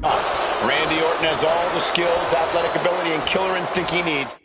Randy Orton has all the skills, athletic ability, and killer instinct he needs.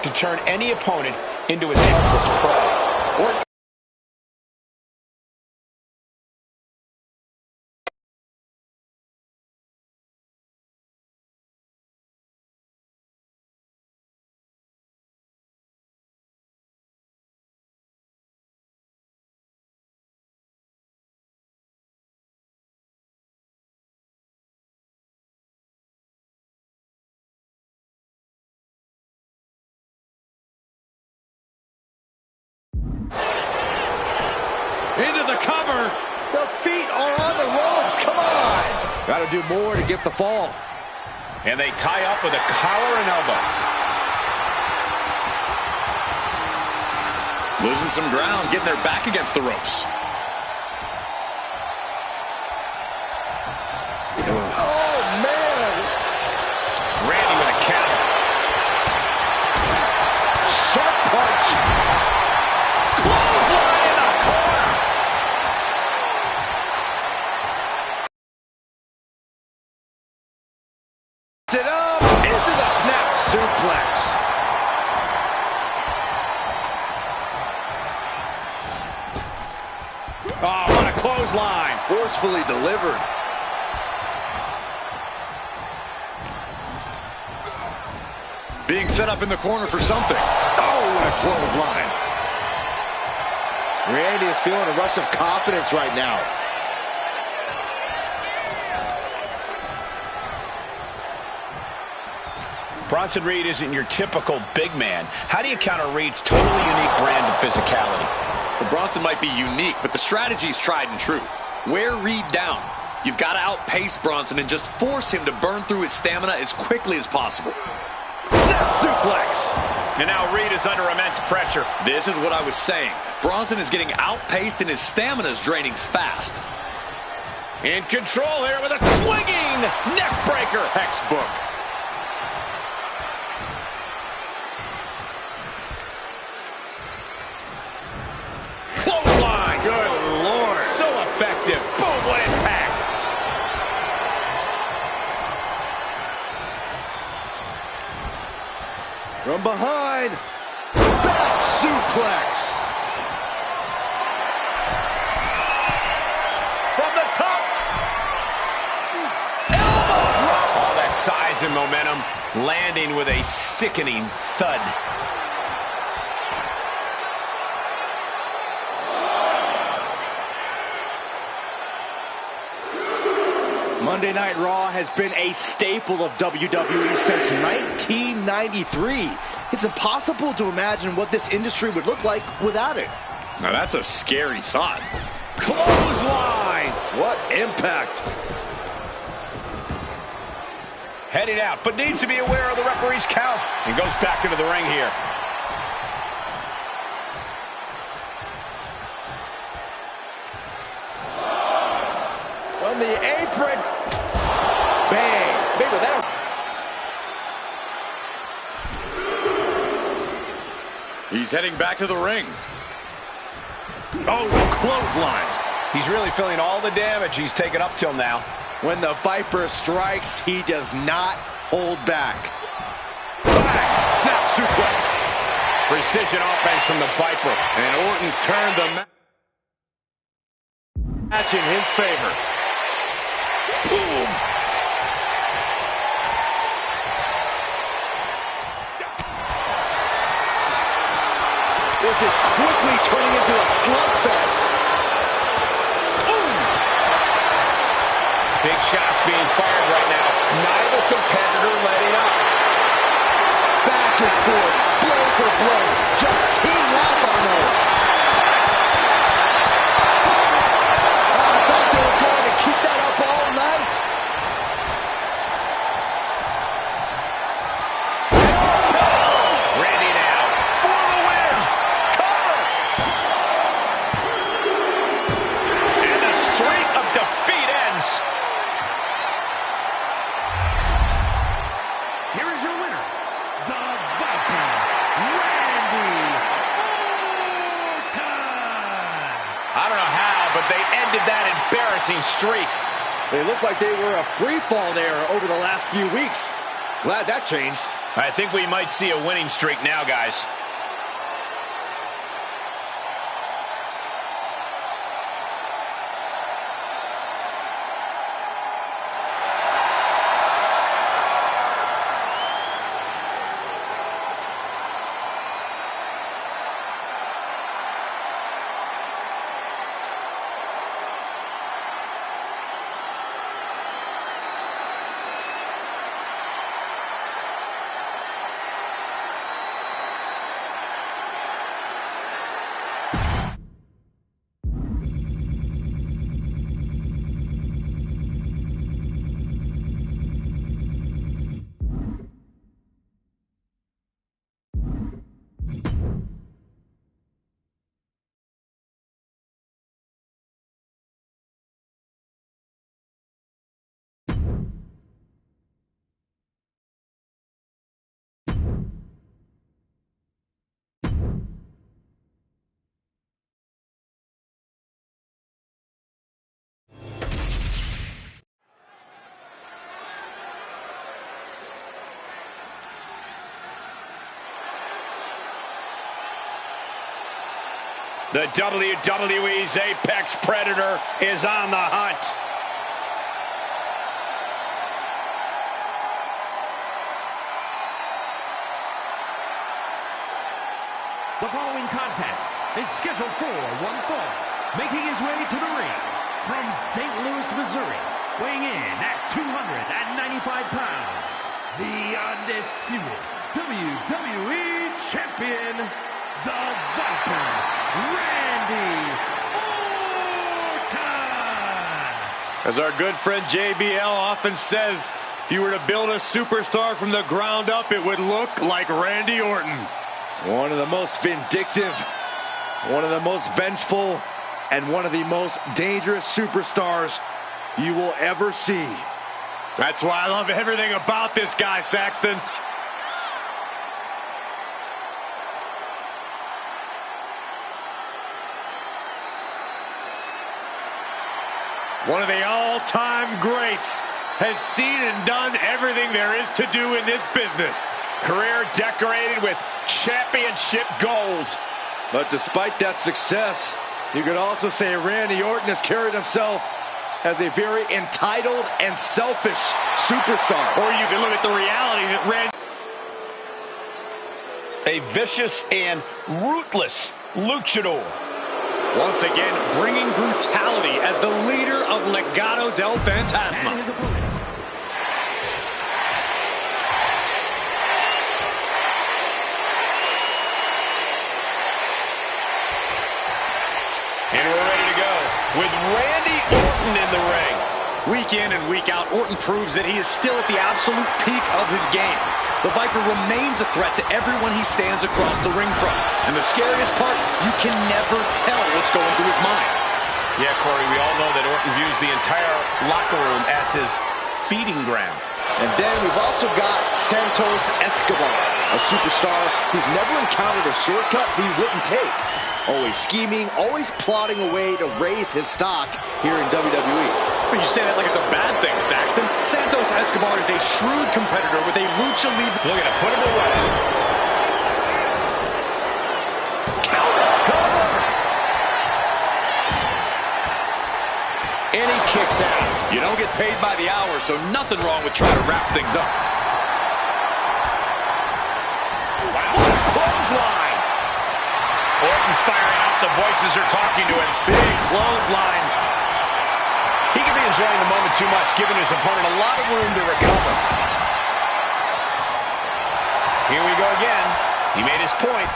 To turn any opponent into his helpless prey. Or into the cover. The feet are on the ropes. Come on. Got to do more to get the fall. And they tie up with a collar and elbow. Losing some ground, getting their back against the ropes. Oh, man. Randy with a counter. Sharp punch. Clothesline in the corner. It up into the snap suplex. Oh, what a clothesline. Forcefully delivered. Being set up in the corner for something. Oh, what a clothesline. Randy is feeling a rush of confidence right now. Bronson Reed isn't your typical big man. How do you counter Reed's totally unique brand of physicality? Well, Bronson might be unique, but the strategy's tried and true. Wear Reed down. You've got to outpace Bronson and just force him to burn through his stamina as quickly as possible. Snap suplex. And now Reed is under immense pressure. This is what I was saying. Bronson is getting outpaced and his stamina is draining fast. In control here with a swinging neck breaker. Textbook. Clothesline. Good Lord. So effective. Boom, what impact. From behind. Back suplex. From the top. Elbow drop. All that size and momentum landing with a sickening thud. Monday Night Raw has been a staple of WWE since 1993. It's impossible to imagine what this industry would look like without it. Now that's a scary thought. Clothesline. What impact. Heading out, but needs to be aware of the referee's count. And goes back into the ring here. From the apron. Bang. Maybe that. He's heading back to the ring. Oh, clothesline. He's really feeling all the damage he's taken up till now. When the Viper strikes, he does not hold back. Bang. Snap suplex. Precision offense from the Viper. And Orton's turned the match in his favor. Boom. This is quickly turning into a slugfest. Ooh. Big shots being fired right now. Neither competitor letting up. Back and forth, blow for blow, just teeing up on them. I thought they were going to keep that up all night. Randy now for the win. Cover. And the streak of defeat ends. Here is your winner, the Viper, Randy Orton. I don't know how, but they ended that embarrassing streak. They looked like they were a free fall there over the last few weeks. Glad that changed. I think we might see a winning streak now, guys. The WWE's Apex Predator is on the hunt. The following contest is scheduled for one fall. Making his way to the ring from St. Louis, Missouri, weighing in at 295 pounds, the undisputed WWE Champion, the Viper, Randy Orton. As our good friend JBL often says, if you were to build a superstar from the ground up, it would look like Randy Orton. One of the most vindictive, one of the most vengeful, and one of the most dangerous superstars you will ever see. That's why I love everything about this guy, Saxton. One of the all-time greats has seen and done everything there is to do in this business. Career decorated with championship goals. But despite that success, you could also say Randy Orton has carried himself as a very entitled and selfish superstar. Or you can look at the reality that A vicious and ruthless luchador. once again bringing brutality as the leader of Legado del Fantasma. And his opponent. And we're ready to go with Randy Orton in the ring. Week in and week out, Orton proves that he is still at the absolute peak of his game. The Viper remains a threat to everyone he stands across the ring from. And the scariest part, you can never tell what's going through his mind. Yeah, Corey, we all know that Orton views the entire locker room as his feeding ground. And then we've also got Santos Escobar, a superstar who's never encountered a shortcut he wouldn't take. Always scheming, always plotting a way to raise his stock here in WWE. You say that like it's a bad thing, Saxton. Santos Escobar is a shrewd competitor with a lucha libre. Look at him, put him away. Cover! And he kicks out. You don't get paid by the hour, so nothing wrong with trying to wrap things up. Wow, what a clothesline. voices are talking to him. Big clothesline. He could be enjoying the moment too much, giving his opponent a lot of room to recover. Here we go again. He made his point.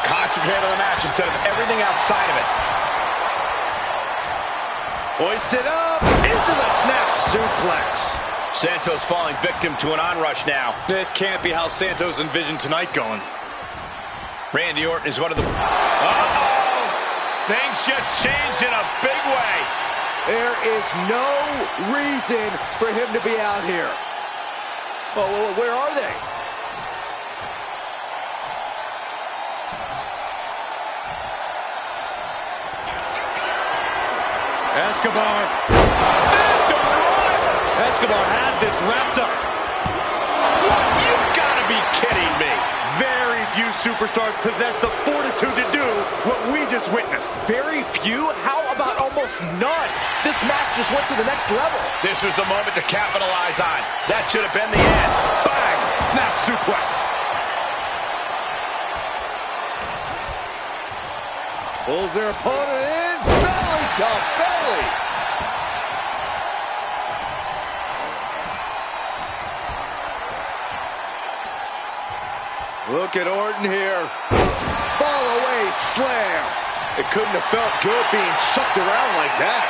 Concentrate on the match instead of everything outside of it. Hoisted up into the snap suplex. Santos falling victim to an onrush now. This can't be how Santos envisioned tonight going. Randy Orton is one of the... Uh-oh! Things just changed in a big way. There is no reason for him to be out here. Oh, where are they? Escobar. Escobar has this wrapped up. What? You've got to be kidding me. Very few superstars possess the fortitude to do what we just witnessed. Very few? How about almost none? This match just went to the next level. This was the moment to capitalize on. That should have been the end. Bang! Snap suplex. Pulls their opponent in. Belly to belly. Look at Orton here. Fall away slam. It couldn't have felt good being chucked around like that.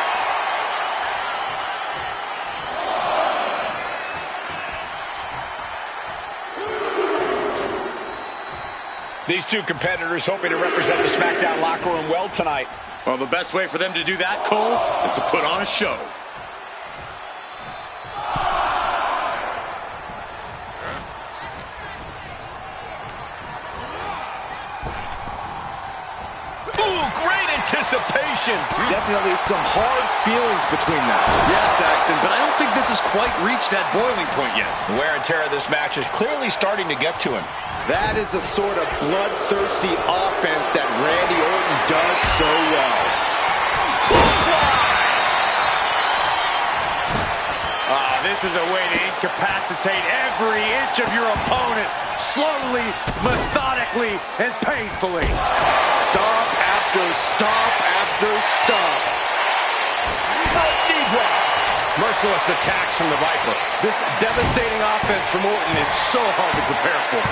These two competitors hoping to represent the SmackDown locker room well tonight. Well, the best way for them to do that, Cole, is to put on a show. Ooh, great anticipation. Definitely some hard feelings between them. Yes, Saxton, but I don't think this has quite reached that boiling point yet. The wear and tear of this match is clearly starting to get to him. That is the sort of bloodthirsty offense that Randy Orton does so well. This is a way to incapacitate every inch of your opponent, slowly, methodically, and painfully. Stomp after stomp after stomp. Knee drop. Merciless attacks from the Viper. This devastating offense from Orton is so hard to prepare for.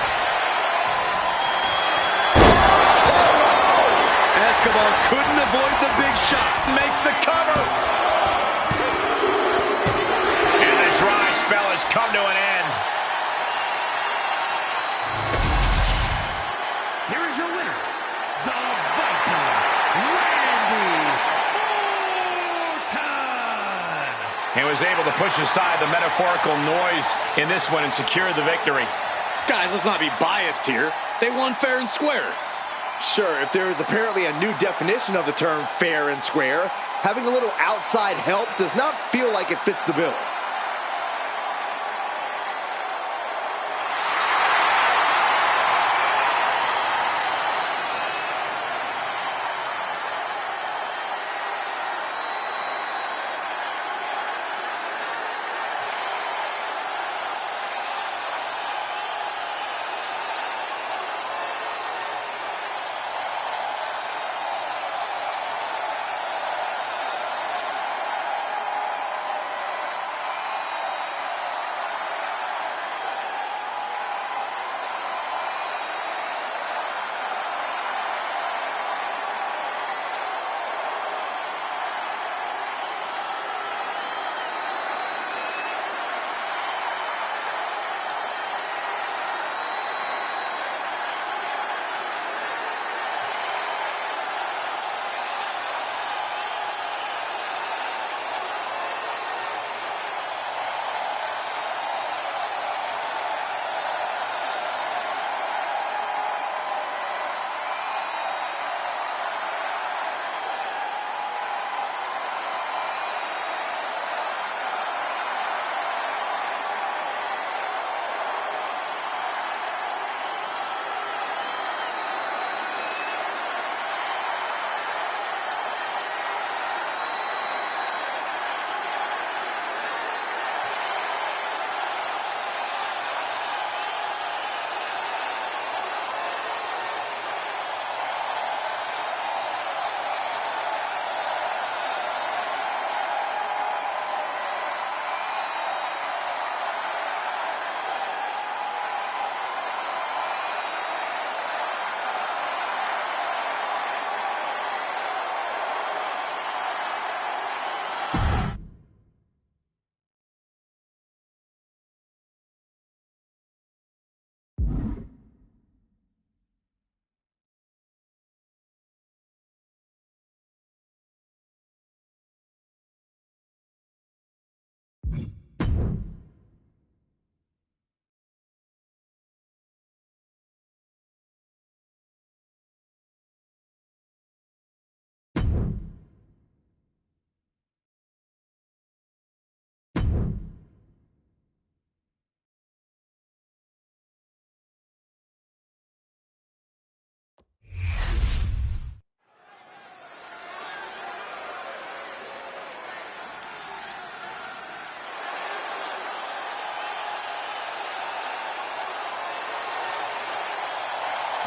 Escobar couldn't avoid the big shot. Makes the cover. And the dry spell has come to an end. Here is your winner, the Viper, Randy Orton. He was able to push aside the metaphorical noise in this one and secure the victory. Guys, let's not be biased here. They won fair and square. Sure, if there is apparently a new definition of the term fair and square, having a little outside help does not feel like it fits the bill.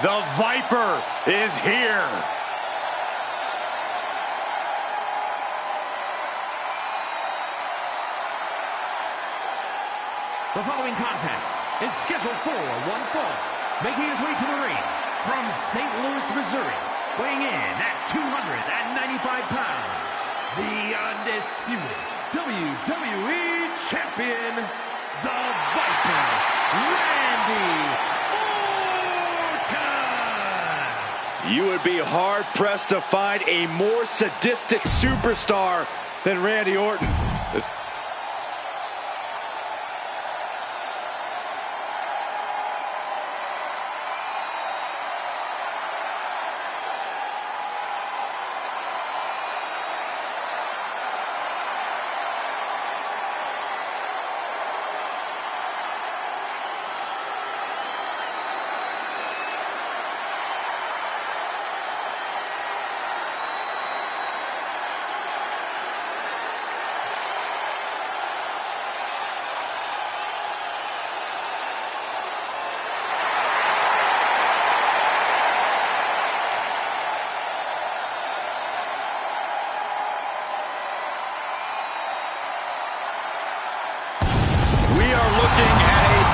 The Viper is here. The following contest is scheduled for one fall. Making his way to the ring from St. Louis, Missouri, weighing in at 295 pounds, the undisputed WWE Champion, the Viper, Randy Orton! You would be hard-pressed to find a more sadistic superstar than Randy Orton.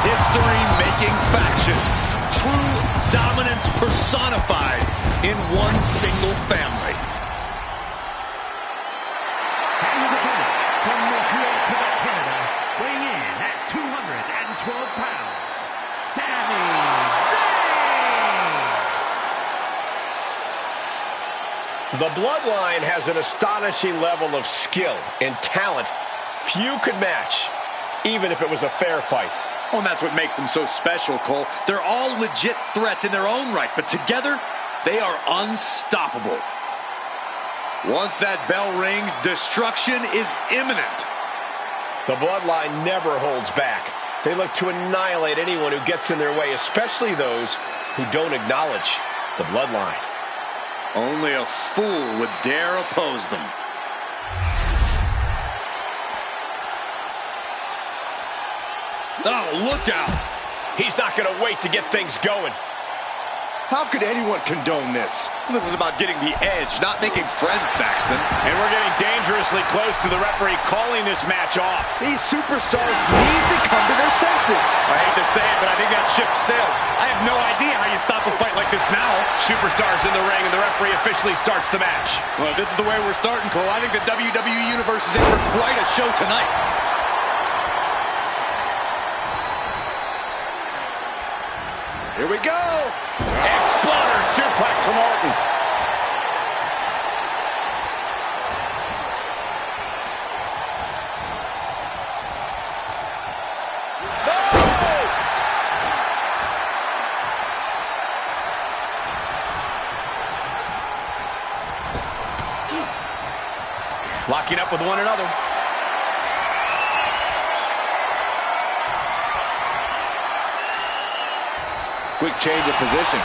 History-making faction. True dominance personified in one single family. And his opponent from Montreal, Quebec, Canada, weighing in at 212 pounds, Sami Zayn! The Bloodline has an astonishing level of skill and talent few could match, even if it was a fair fight. Oh, and that's what makes them so special, Cole. They're all legit threats in their own right, but together, they are unstoppable. Once that bell rings, destruction is imminent. The Bloodline never holds back. They look to annihilate anyone who gets in their way, especially those who don't acknowledge the Bloodline. Only a fool would dare oppose them. Oh, look out! He's not going to wait to get things going. How could anyone condone this? This is about getting the edge, not making friends, Saxton. And we're getting dangerously close to the referee calling this match off. These superstars need to come to their senses. I hate to say it, but I think that ship sailed. I have no idea how you stop a fight like this now. Superstars in the ring, and the referee officially starts the match. Well, this is the way we're starting, Cole. I think the WWE Universe is in for quite a show tonight. Here we go. Exploder suplex from Orton. Locking up with one another. Quick change of position.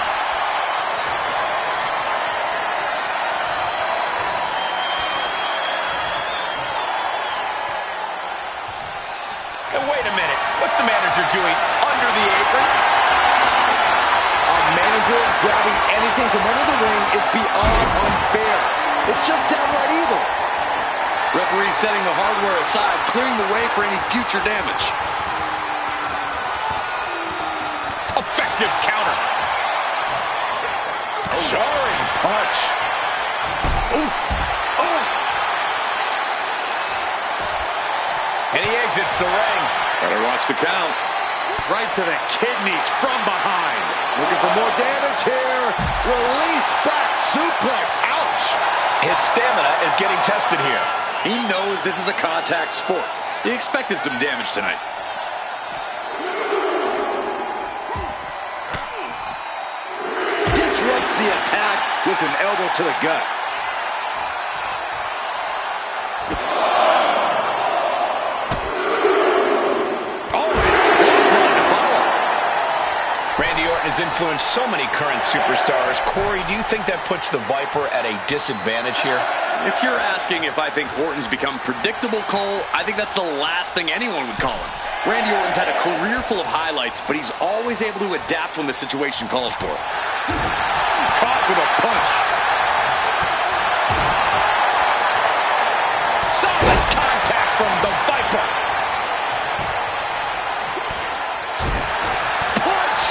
And wait a minute. What's the manager doing under the apron? A manager grabbing anything from under the ring is beyond unfair. It's just downright evil. Referee setting the hardware aside, clearing the way for any future damage. Effective counter. Jarring punch. Oof. Oh. And he exits the ring. Better watch the count. Right to the kidneys from behind. Looking for more damage here. Release back suplex. Ouch. His stamina is getting tested here. He knows this is a contact sport. He expected some damage tonight. Disrupts the attack with an elbow to the gut. Randy Orton has influenced so many current superstars. Corey, do you think that puts the Viper at a disadvantage here? If you're asking if I think Orton's become predictable, Cole, I think that's the last thing anyone would call him. Randy Orton's had a career full of highlights, but he's always able to adapt when the situation calls for it. Caught with a punch. Solid contact from the Viper. Punch.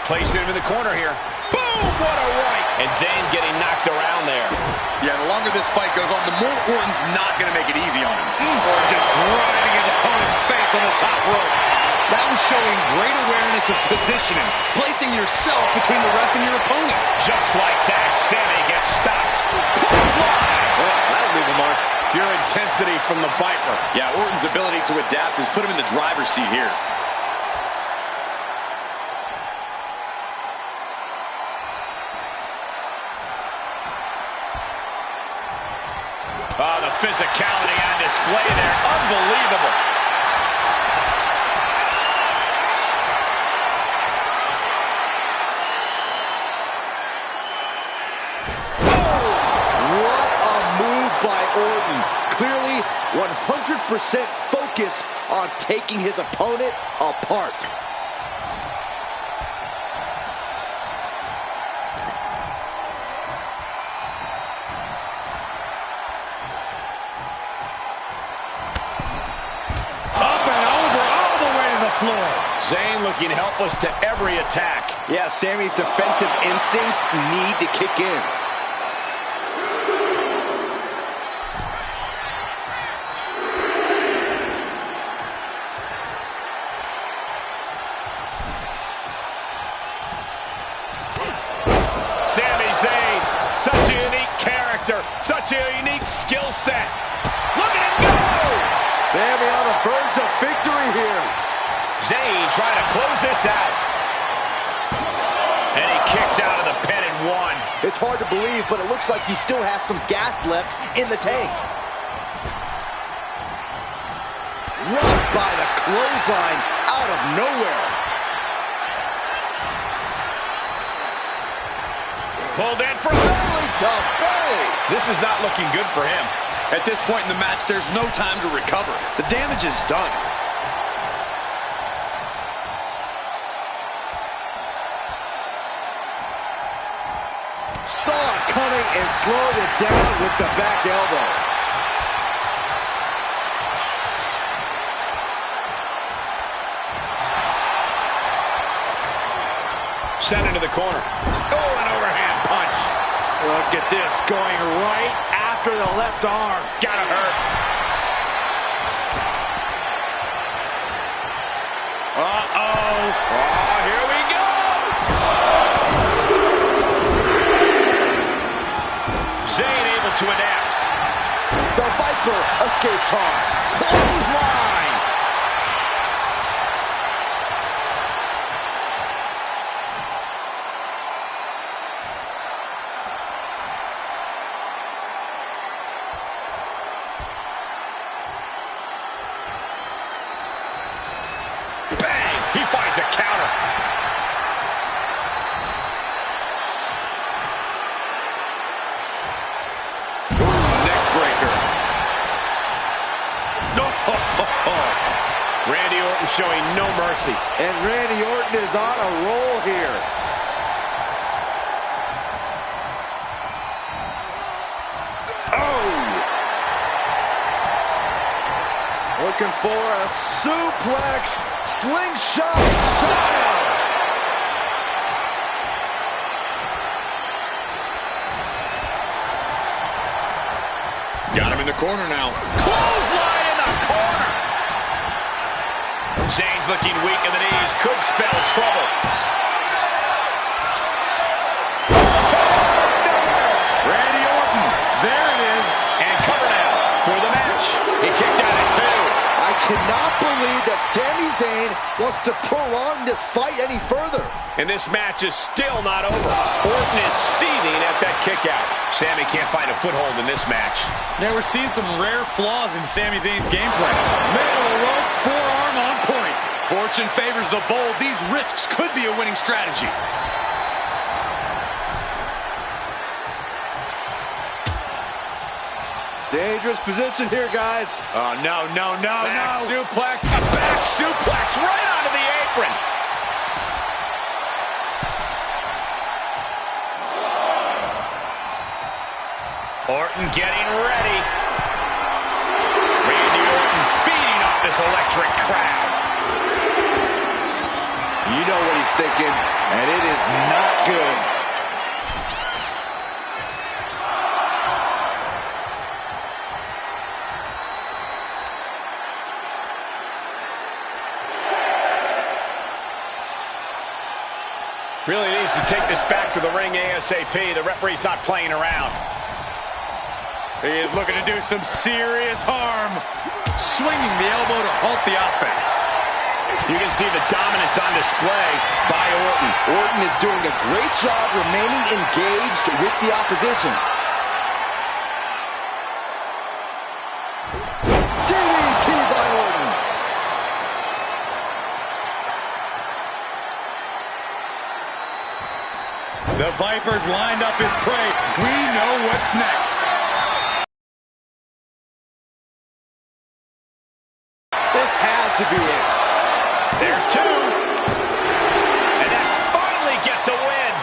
Placed him in the corner here. Boom, what a right. And Zayn getting knocked around there. Yeah, the longer this fight goes on, the more Orton's not going to make it easy on him. Or just grinding his opponent's face on the top rope. That was showing great awareness of positioning, placing yourself between the ref and your opponent. Just like that, Sammy gets stopped. Clothesline! Oh, that'll leave a mark. Pure intensity from the Viper. Yeah, Orton's ability to adapt has put him in the driver's seat here. Oh, the physicality on display there. Unbelievable. What a move by Orton. Clearly 100% focused on taking his opponent apart. Zayn looking helpless to every attack. Yeah, Sammy's defensive instincts need to kick in. Sami Zayn, such a unique character, such a unique skill set. Look at him go! Sami on the verge of victory here. Zayn trying to close this out. And he kicks out of the pen and one. It's hard to believe, but it looks like he still has some gas left in the tank. Rocked by the clothesline out of nowhere. Pulled in for Belly to belly. This is not looking good for him. At this point in the match, there's no time to recover. The damage is done. Saw it coming and slowed it down with the back elbow. Sent into the corner. Oh, an overhand punch. Look at this, going right after the left arm. Gotta hurt. Uh-oh. Oh, here we go. Zayn able to adapt. The Viper escaped hard. Clothesline. Bang! He finds a counter. Neck breaker. No! Randy Orton showing no mercy. And Randy Orton is on a roll here. Looking for a suplex, slingshot style. Got him in the corner now. Clothesline in the corner. Zayn's looking weak in the knees. Could spell trouble. Randy Orton, there it is. And covered out for the match. He kicked out at 2. I cannot believe that Sami Zayn wants to prolong this fight any further. And this match is still not over. Orton is seething at that kick out. Sami can't find a foothold in this match. Now we're seeing some rare flaws in Sami Zayn's game plan. Middle of the rope, forearm on point. Fortune favors the bold. These risks could be a winning strategy. Dangerous position here, guys. Oh, no. Back suplex. A back suplex right onto the apron. apron. Orton getting ready. Randy Orton feeding off this electric crowd. You know what he's thinking, and it is not good. Really needs to take this back to the ring ASAP. The referee's not playing around. He is looking to do some serious harm. Swinging the elbow to halt the offense. You can see the dominance on display by Orton. Orton is doing a great job remaining engaged with the opposition. DDT by Orton. The Viper's lined up his prey. We know what's next. This has to be it. There's two. And that finally gets a win.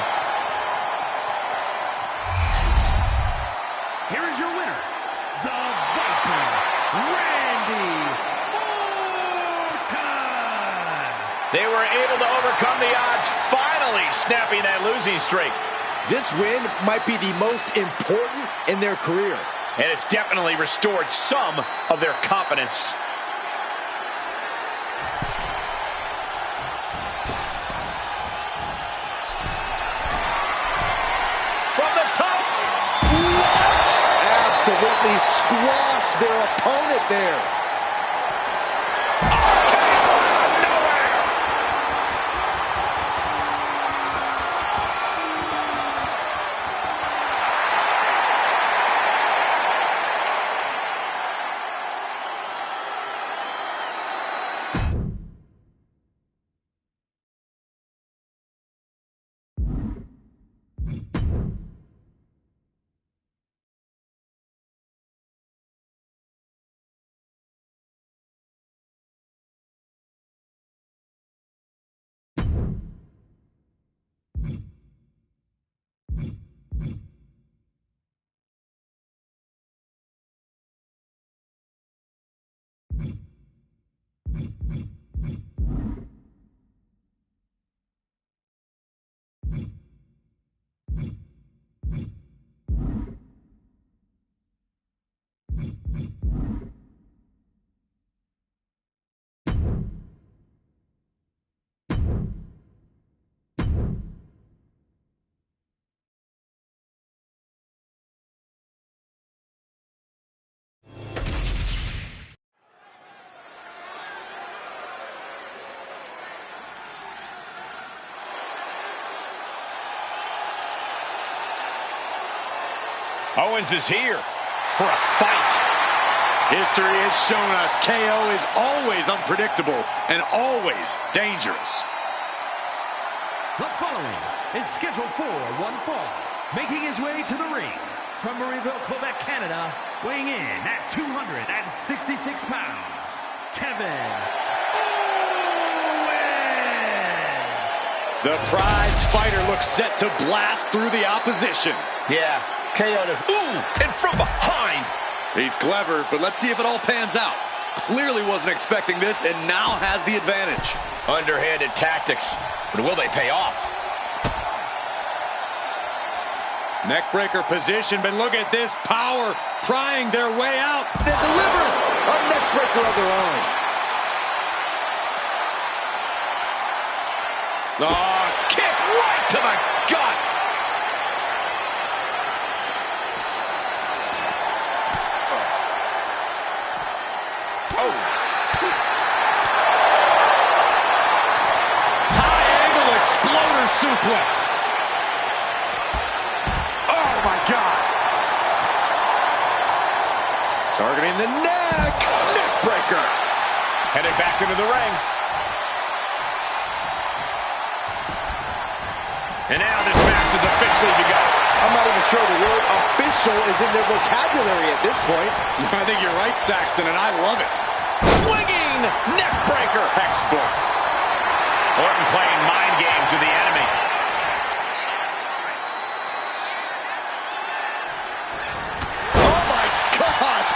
Here is your winner, the Viper, Randy Orton. They were able to overcome the odds, finally snapping that losing streak. This win might be the most important in their career. And it's definitely restored some of their confidence. From the top. What? Absolutely squashed their opponent there. Owens is here for a fight. History has shown us KO is always unpredictable and always dangerous. The following is scheduled for one fall. Making his way to the ring from Marieville, Quebec, Canada, weighing in at 266 pounds, Kevin Owens. The prize fighter looks set to blast through the opposition. Yeah, KO does. Ooh, and from behind. He's clever, but let's see if it all pans out. Clearly wasn't expecting this and now has the advantage. Underhanded tactics, but will they pay off? Neckbreaker position, but look at this power prying their way out. That delivers a neckbreaker of their own. Oh, kick right to the gut. Oh. High angle exploder suplex. Oh my God. Targeting the neck. Neckbreaker. Headed back into the ring. And now this match is officially begun. I'm not even sure the word official is in their vocabulary at this point. I think you're right, Saxton, and I love it. Swinging neckbreaker. Textbook. Orton playing mind games with the enemy. Oh my gosh!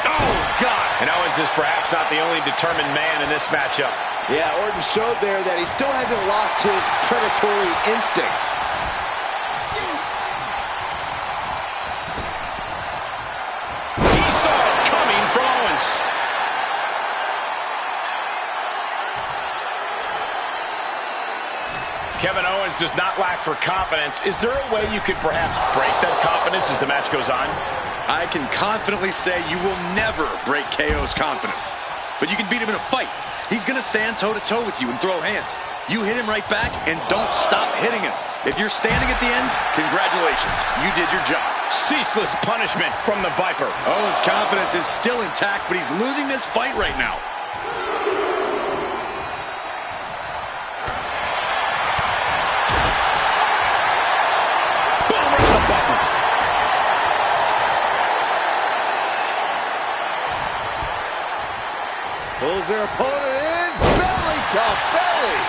Oh, God. And Owens is perhaps not the only determined man in this matchup. Yeah, Orton showed there that he still hasn't lost his predatory instinct. He saw it coming from Owens. Kevin Owens does not lack for confidence. Is there a way you could perhaps break that confidence as the match goes on? I can confidently say you will never break KO's confidence. But you can beat him in a fight. He's going to stand toe-to-toe with you and throw hands. You hit him right back and don't stop hitting him. If you're standing at the end, congratulations. You did your job. Ceaseless punishment from the Viper. Owens' confidence is still intact, but he's losing this fight right now. Boom, right in the button. Pulls their opponent in, belly to belly.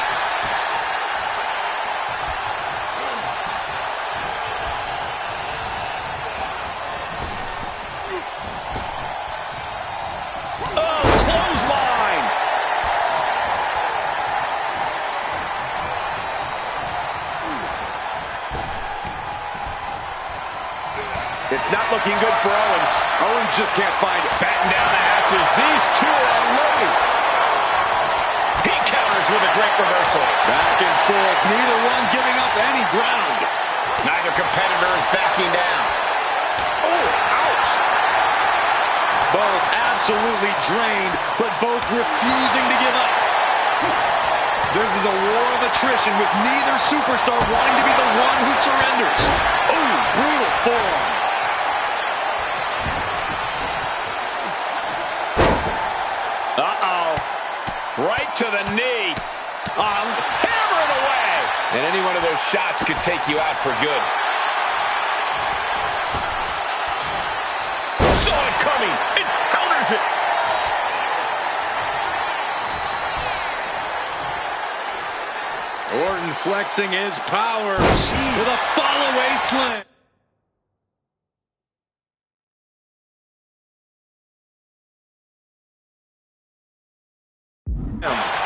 Oh, clothesline. It's not looking good for Owens. Owens just can't find it. Batten down the hatches. These two are loaded. He counters with a great reversal. Back and forth, neither one giving up any ground. Neither competitor is backing down. Oh, ouch. Both absolutely drained, but both refusing to give up. This is a war of attrition with neither superstar wanting to be the one who surrenders. Oh, brutal forearm. Uh-oh. Right to the knee. Hammer it away. And any one of those shots could take you out for good. Saw it coming. It counters it. Orton flexing his power with a fall-away slam.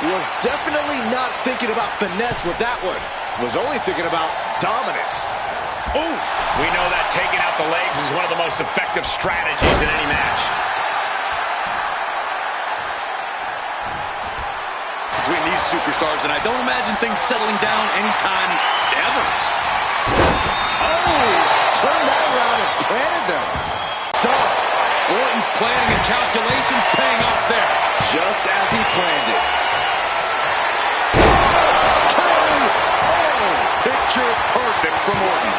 Was definitely not thinking about finesse with that one. Was only thinking about dominance. Ooh. We know that taking out the legs is one of the most effective strategies in any match. Between these superstars, and I don't imagine things settling down anytime ever. Oh, turned that around and planted them. Stop. Orton's planning and calculations paying off there. Just as he planned it. Picture perfect from Orton.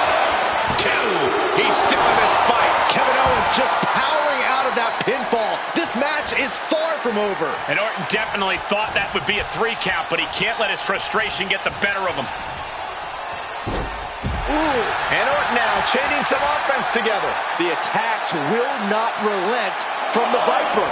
Two. He's still in this fight. Kevin Owens just powering out of that pinfall. This match is far from over. And Orton definitely thought that would be a 3 count, but he can't let his frustration get the better of him. Ooh. And Orton now chaining some offense together. The attacks will not relent from the Viper.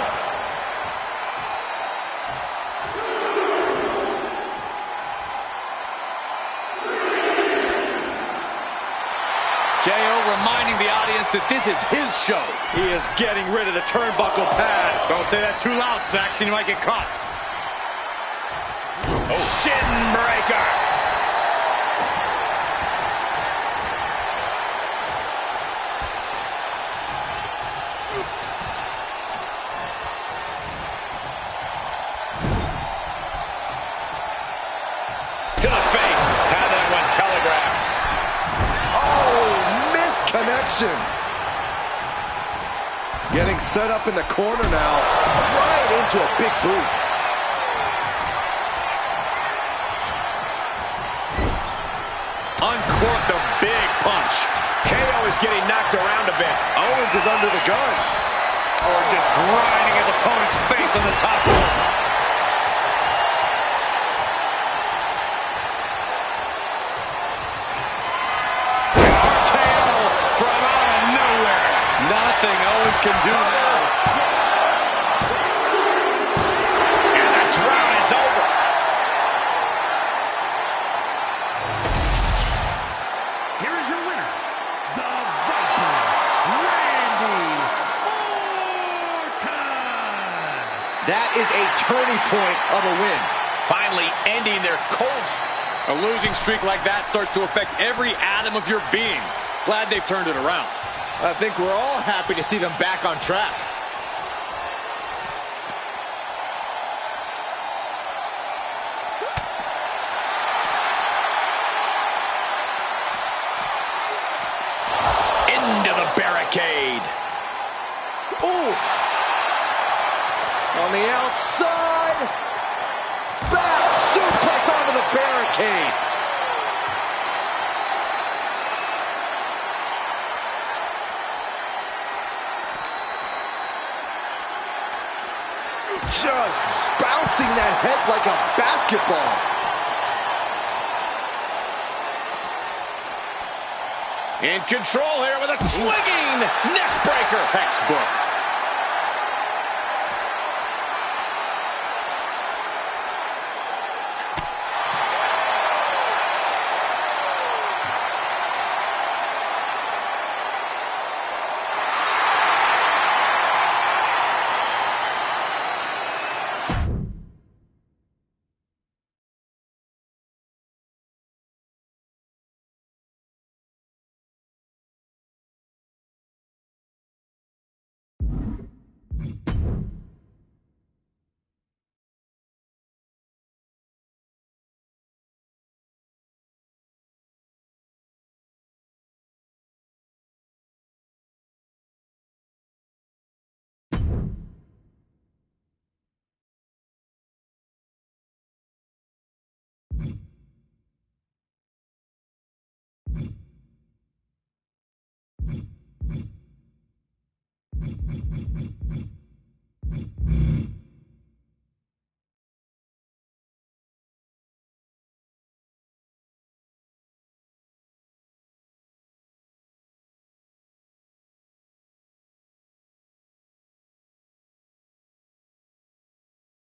KO reminding the audience that this is his show. He is getting rid of the turnbuckle pad. Don't say that too loud, Saxon. You might get caught. Oh, shin breaker. To the face. Had that one telegraphed. Connection. Getting set up in the corner now, right into a big boot. Uncorked a big punch. KO is getting knocked around a bit. Owens is under the gun. Or just grinding his opponent's face on the top rope. Nothing Owens can do now. That is a turning point of a win. Finally ending their cold. A losing streak like that starts to affect every atom of your being. Glad they've turned it around. I think we're all happy to see them back on track. Into the barricade. Oof. On the outside. Back suplex onto the barricade. Just bouncing that head like a basketball. In control here with a swinging neck breaker. Textbook.